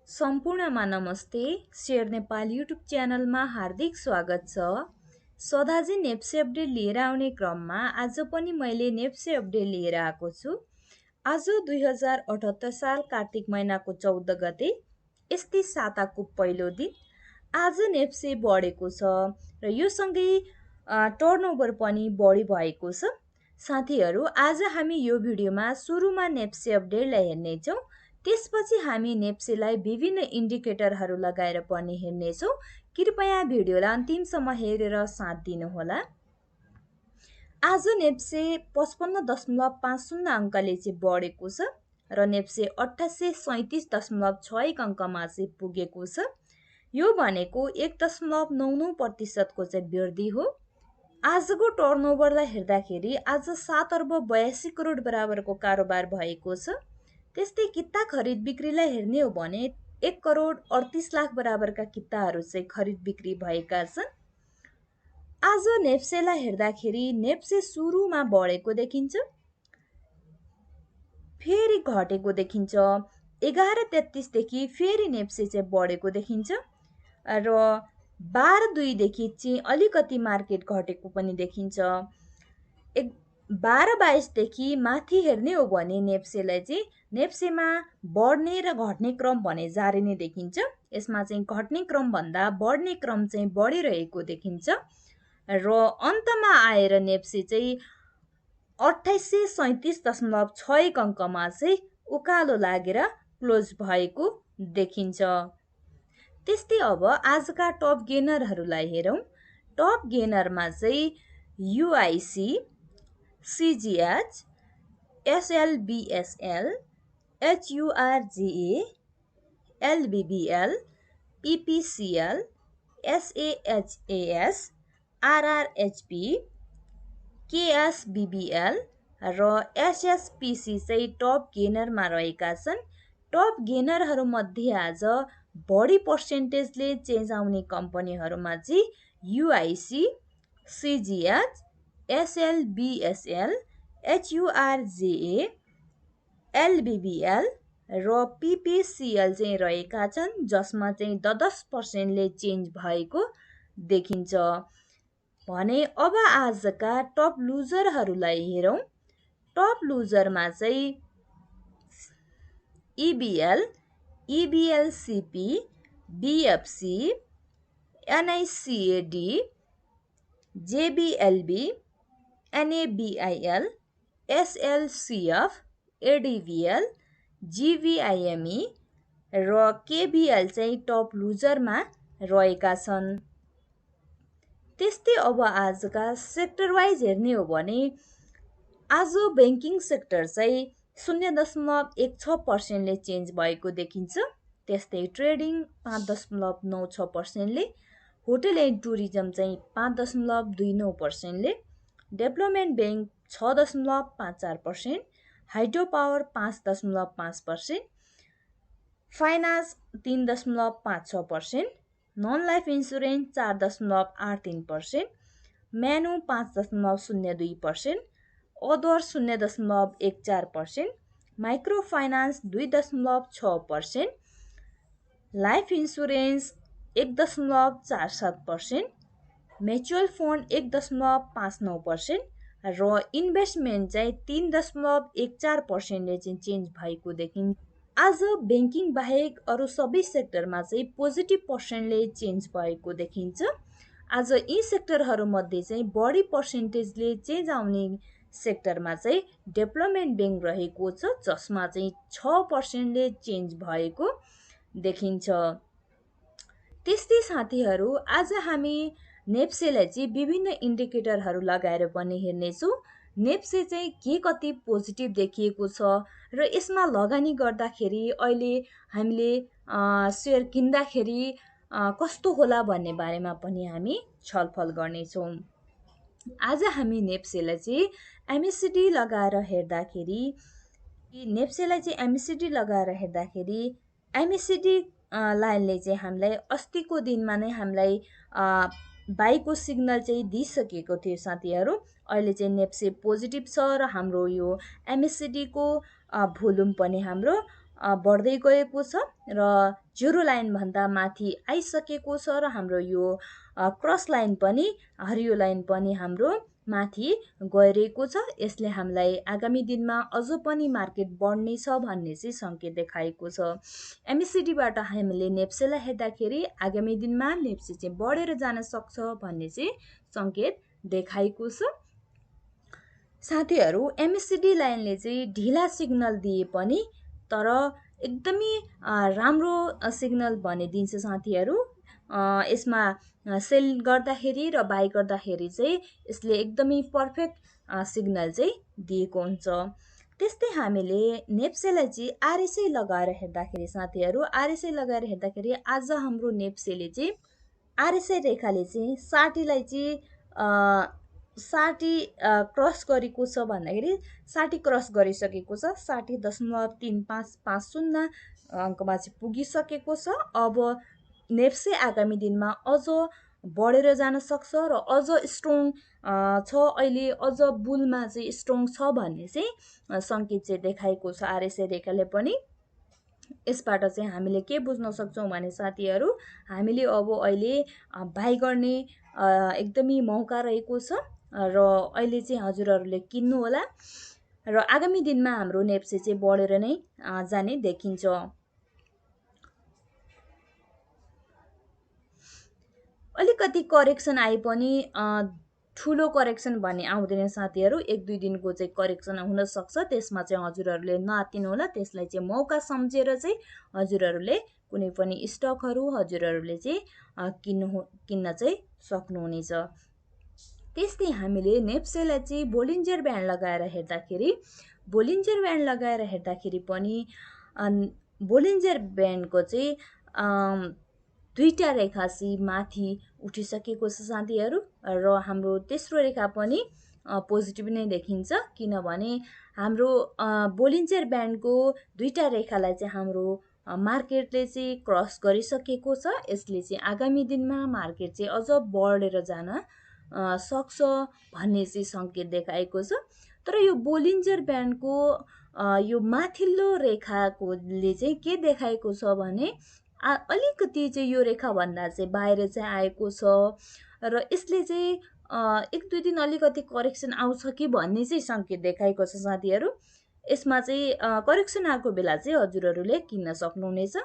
सम्पूर्णमा नमस्ते। Share Nepal YouTube च्यानलमा हार्दिक स्वागत छ। सदाझै नेप्से अपडेट लिएर आउने क्रममा आज पनि मैले नेप्से अपडेट लिएर आएको छु। आज 2078 साल कार्तिक महिनाको 14 गते, यस्तै साताको पहिलो दिन। आज नेप्से बढेको छ र यो सँगै टर्नओभर पनि बढी भएको छ। साथीहरू, आज हामी यो भिडियोमा सुरुमा नेप्से अपडेटलाई हेर्नेछौँ। त्यसपछि हामी नेप्सेलाई विभिन्न इन्डिकेटरहरू लगाएर पनि हेर्नेछौँ। कृपया भिडियोलाई अन्तिमसम्म हेरेर साथ दिनुहोला। आज नेप्से 55.50 अङ्कले चाहिँ बढेको छ र नेप्से 2837.61 अङ्कमा चाहिँ पुगेको छ। यो भनेको 1.99% चाहिँ वृद्धि हो। आजको टर्नओभरलाई हेर्दाखेरि आज 7 अर्ब 82 करोड बराबरको कारोबार भएको छ। त्यस्तै किता खरिद बिक्रीलाई हेर्ने हो भने 1 करोड 38 लाख बराबरका किताहरू चाहिँ खरिद बिक्री भएका छन्। आज नेप्सेलाई हेर्दाखेरि नेप्से सुरुमा बढेको देखिन्छ, फेरि घटेको देखिन्छ। 11:33 देखि फेरि नेप्से चाहिँ बढेको देखिन्छ र 12:02 देखि चाहिँ अलिकति मार्केट घटेको पनि देखिन्छ। 12:22 देखि माथि हेर्ने हो भने नेप्सेलाई चाहिँ नेप्सेमा बढ्ने र घट्ने क्रम भने जारी नै देखिन्छ। यसमा चाहिँ घट्ने क्रम भन्दा बढ्ने क्रम चाहिँ बढिरहेको देखिन्छ र अन्तमा आएर नेप्से चाहिँ 2837.61 अङ्कमा चाहिँ उकालो लागेर क्लोज भएको देखिन्छ। त्यस्तै अब आजका टप गेनरहरूलाई हेरौँ। टप गेनरमा चाहिँ युआइसी, सिजिएच, एसएलबिएसएल, एचयुआरजिए, एलबिबिएल, पिपिसिएल, एसएएचएस, आरआरएचपी, केएसबिबिएल र एसएसपिसी चाहिँ टप गेनरमा रहेका छन्। टप गेनरहरूमध्ये आज बढी पर्सेन्टेजले चेन्ज आउने कम्पनीहरूमा चाहिँ युआइसी, सिजिएच, एसएलबिएसएल, एचयुआरजिए, एलबिबिएल र पिपिसिएल चाहिँ रहेका छन्, जसमा चाहिँ 10%ले चेन्ज भएको देखिन्छ भने। अब आजका टप लुजरहरूलाई हेरौँ। टप लुजरमा चाहिँ इबिएल, इबिएलसिपी, बिएफसी, एनआइसिएडी, जेबिएलबी, एनएबिआइएल, एसएलसिएफ, एडिभिएल, जिभिआइएमई र केबिएल चाहिँ टप लुजरमा रहेका छन्। त्यस्तै अब आजका सेक्टर वाइज हेर्ने हो भने आज ब्याङ्किङ सेक्टर चाहिँ 0.16%ले चेन्ज भएको देखिन्छ। त्यस्तै ट्रेडिङ 5.96%ले, होटल एन्ड टुरिज्म चाहिँ 5.29%ले, development bank 6.54%, hydro power 5.5%, finance 3.56%, non life insurance 4.83%, manu 5.02%, other 0.14%, micro finance 2.67%, life insurance 1.47%, mutual fund 1.59% र इन्भेस्टमेन्ट चाहिँ 3.14%ले चाहिँ चेन्ज भएको देखिन्छ। आज ब्याङ्किङ बाहेक अरू सबै सेक्टरमा चाहिँ पोजिटिभ पर्सेन्टले चेन्ज भएको देखिन्छ। आज यी सेक्टरहरूमध्ये चाहिँ बढी पर्सेन्टेजले चेन्ज आउने सेक्टरमा चाहिँ डेभलपमेन्ट ब्याङ्क रहेको छ, जसमा चाहिँ 6%ले चेन्ज भएको देखिन्छ। त्यस्तै साथीहरू, आज हामी नेप्सेलाई चाहिँ विभिन्न इन्डिकेटरहरू लगाएर पनि हेर्नेछौँ। नेप्से चाहिँ के कति पोजिटिभ देखिएको छ र यसमा लगानी गर्दाखेरि अहिले हामीले सेयर किन्दाखेरि कस्तो होला भन्ने बारेमा पनि हामी छलफल गर्नेछौँ। आज हामी नेप्सेलाई चाहिँ एमएसिडी लगाएर हेर्दाखेरि एमएसिडी लाइनले चाहिँ हामीलाई अस्तिको दिनमा नै हामीलाई बाईको सिग्नल चाहिँ दिइसकेको थियो साथीहरू। अहिले चाहिँ नेप्से पोजिटिभ छ र हाम्रो यो एमएसिडीको भोल्युम पनि हाम्रो बढ्दै गएको छ र 0 लाइनभन्दा माथि आइसकेको छ र हाम्रो यो क्रस लाइन पनि हरियो लाइन पनि हाम्रो माथि गइरहेको छ। यसले हामीलाई आगामी दिनमा अझ पनि मार्केट बढ्नेछ भन्ने चाहिँ सङ्केत देखाएको छ। एमएससीडीबाट हामीले नेप्सेलाई हेर्दाखेरि आगामी दिनमा नेप्से चाहिँ बढेर जान सक्छ भन्ने चाहिँ सङ्केत देखाएको छ। साथीहरू, एमएससीडी लाइनले चाहिँ ढिला सिग्नल दिए पनि तर एकदमै राम्रो सिग्नल भनिदिन्छ साथीहरू। यसमा सेल गर्दाखेरि र बाई गर्दाखेरि चाहिँ यसले एकदमै पर्फेक्ट सिग्नल चाहिँ दिएको हुन्छ। त्यस्तै हामीले नेप्सेलाई चाहिँ आरएसआई लगाएर हेर्दाखेरि साथीहरू, आरएसआई लगाएर हेर्दाखेरि आज हाम्रो नेप्सेले चाहिँ आरएसआई रेखाले चाहिँ 60लाई चाहिँ 60 क्रस गरेको छ भन्दाखेरि 60 क्रस गरिसकेको छ। 60.3550 अङ्कमा चाहिँ पुगिसकेको छ। अब नेप्से आगामी दिनमा अझ बढेर जान सक्छ र अझ स्ट्रङ छ, अहिले अझ बुलमा चाहिँ स्ट्रङ छ भन्ने चाहिँ सङ्केत चाहिँ देखाएको छ आरएसआई रेखाले पनि। यसबाट चाहिँ हामीले के बुझ्न सक्छौँ भने साथीहरू, हामीले अब अहिले बाई गर्ने एकदमै मौका रहेको छ र अहिले चाहिँ हजुरहरूले किन्नु होला र आगामी दिनमा हाम्रो नेप्से चाहिँ बढेर नै जाने देखिन्छ। अलिकति करेक्सन आए पनि ठुलो करेक्सन भन्ने आउँदैन साथीहरू। 1-2 दिनको चाहिँ करेक्सन हुनसक्छ, त्यसमा चाहिँ हजुरहरूले नआत्तिनु होला। त्यसलाई चाहिँ मौका सम्झेर चाहिँ हजुरहरूले कुनै पनि स्टकहरू हजुरहरूले चाहिँ किन्न चाहिँ सक्नुहुनेछ। त्यस्तै हामीले नेप्सेलाई चाहिँ बोलिन्जर ब्यान्ड लगाएर हेर्दाखेरि पनि बोलिन्जर ब्यान्डको चाहिँ 2टा रेखा चाहिँ माथि उठिसकेको छ साथीहरू र हाम्रो तेस्रो रेखा पनि पोजिटिभ नै देखिन्छ, किनभने हाम्रो बोलिन्जर ब्यान्डको 2टा रेखालाई चाहिँ हाम्रो मार्केटले चाहिँ क्रस गरिसकेको छ। यसले चाहिँ आगामी दिनमा मार्केट चाहिँ अझ बढेर जान सक्छ भन्ने चाहिँ सङ्केत देखाएको छ। तर यो बोलिन्जर ब्यान्डको यो माथिल्लो रेखाकोले चाहिँ के देखाएको छ भने अलिकति चाहिँ यो रेखाभन्दा चाहिँ बाहिर चाहिँ आएको छ र यसले चाहिँ 1-2 दिन अलिकति करेक्सन आउँछ कि भन्ने चाहिँ सङ्केत देखाएको छ साथीहरू। यसमा चाहिँ करेक्सन आएको बेला चाहिँ हजुरहरूले किन्न सक्नुहुनेछ,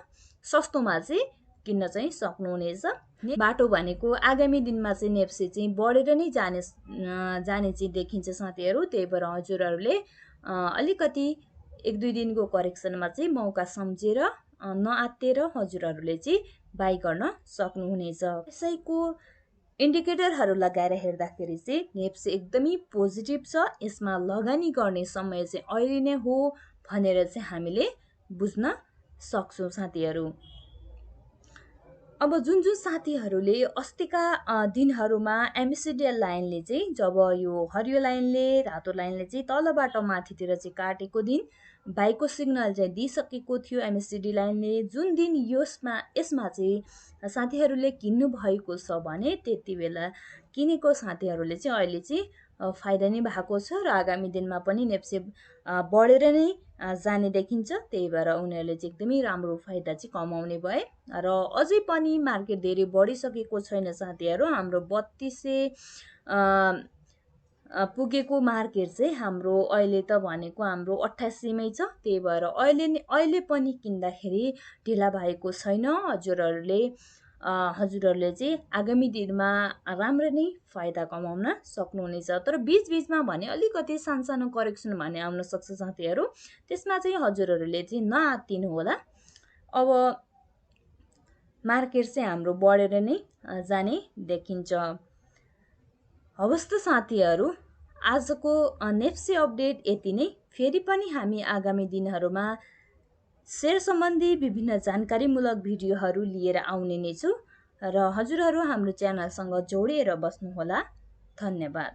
सस्तोमा चाहिँ किन्न चाहिँ सक्नुहुनेछ। बाटो भनेको आगामी दिनमा चाहिँ नेप्से चाहिँ बढेर नै जाने चाहिँ देखिन्छ साथीहरू। त्यही भएर हजुरहरूले अलिकति 1-2 दिनको करेक्सनमा चाहिँ मौका सम्झेर नआत्तेर हजुरहरूले चाहिँ बाई गर्न सक्नुहुनेछ। यसैको इन्डिकेटरहरू लगाएर हेर्दाखेरि चाहिँ नेप्से एकदमै पोजिटिभ छ। यसमा लगानी गर्ने समय चाहिँ अहिले नै हो भनेर चाहिँ हामीले बुझ्न सक्छौँ साथीहरू। अब जुन साथीहरूले अस्तिका दिनहरूमा एमएससीडी लाइनले चाहिँ जब यो हरियो लाइनले रातो लाइनले चाहिँ तलबाट माथितिर चाहिँ काटेको दिन बाईको सिग्नल चाहिँ दिइसकेको थियो एमएससीडी लाइनले, जुन दिन यसमा चाहिँ साथीहरूले किन्नु भएको छ भने त्यति बेला किनेको साथीहरूले चाहिँ अहिले चाहिँ फाइदा नै भएको छ र आगामी दिनमा पनि नेप्से बढेर नै जाने देखिन्छ। त्यही भएर उनीहरूले चाहिँ एकदमै राम्रो फाइदा चाहिँ कमाउने भए र अझै पनि मार्केट धेरै बढिसकेको छैन साथीहरू। हाम्रो 3200 पुगेको मार्केट चाहिँ हाम्रो अहिले त भनेको हाम्रो 88 मै छ। त्यही भएर अहिले पनि किन्दाखेरि ढिला भएको छैन। हजुरहरूले चाहिँ आगामी दिनमा राम्रो नै फाइदा कमाउन सक्नुहुनेछ। तर बीचबीचमा भने अलिकति सानो करेक्सन भने आउन सक्छ साथीहरू, त्यसमा चाहिँ हजुरहरूले चाहिँ नआत्तिनु होला। अब मार्केट चाहिँ हाम्रो बढेर नै जाने देखिन्छ। हवस् त साथीहरू, आजको नेप्से अपडेट यति नै। फेरि पनि हामी आगामी दिनहरूमा शेयर सम्बन्धी विभिन्न जानकारीमूलक भिडियोहरू लिएर आउने नै छु र हजुरहरू हाम्रो च्यानलसँग जोडिएर बस्नुहोला। धन्यवाद।